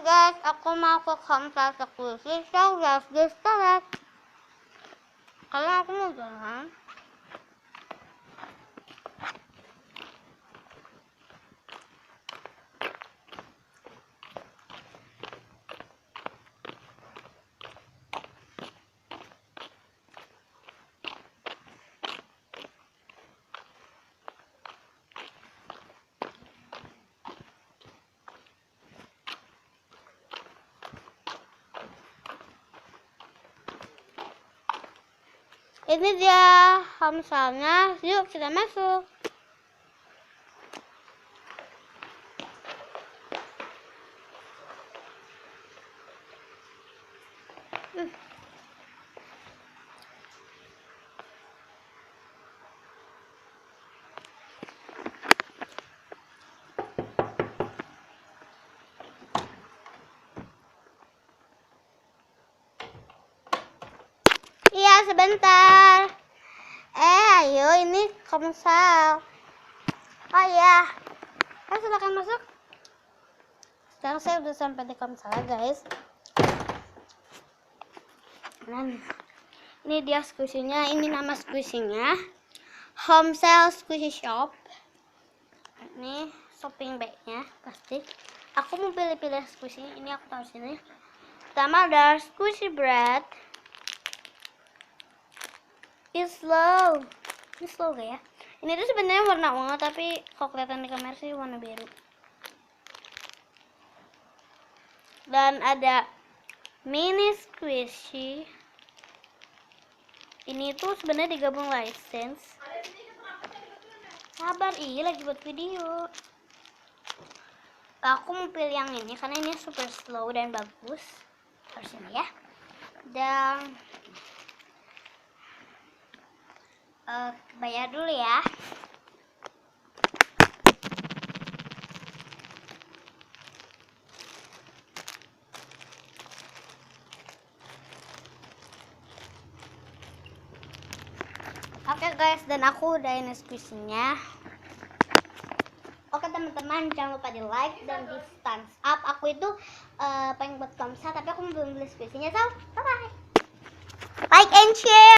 guys, aku mau ke Komsel Squishy, so let's get started. Karena aku mau jalan. Ini dia Komselnya, yuk kita masuk. Iya, sebentar. Ayo, ini Komsel. Oh iya, silakan masuk. Sekarang saya udah sampai di Komsel, guys. Nah, ini dia squishy-nya. Ini nama squishy-nya Komsel Squishy Shop. Ini shopping bag-nya pasti. Aku mau pilih-pilih squishy. Ini aku taruh sini. Pertama ada squishy bread. Ini slow gak ya? Ini tuh sebenarnya warna ungu, tapi kalau kelihatan di kamera sih warna biru. Dan ada mini squishy. Ini tuh sebenarnya digabung license. Sabar, iya lagi buat video. Aku mau pilih yang ini karena ini super slow dan bagus. Harus ini ya. Dan bayar dulu ya. Oke guys, dan aku udah ini squishy-nya. Oke teman-teman, jangan lupa di like dan di thumbs up. Aku itu pengen buat Komsel, tapi aku belum beli squishy-nya. So, bye-bye. Like and share.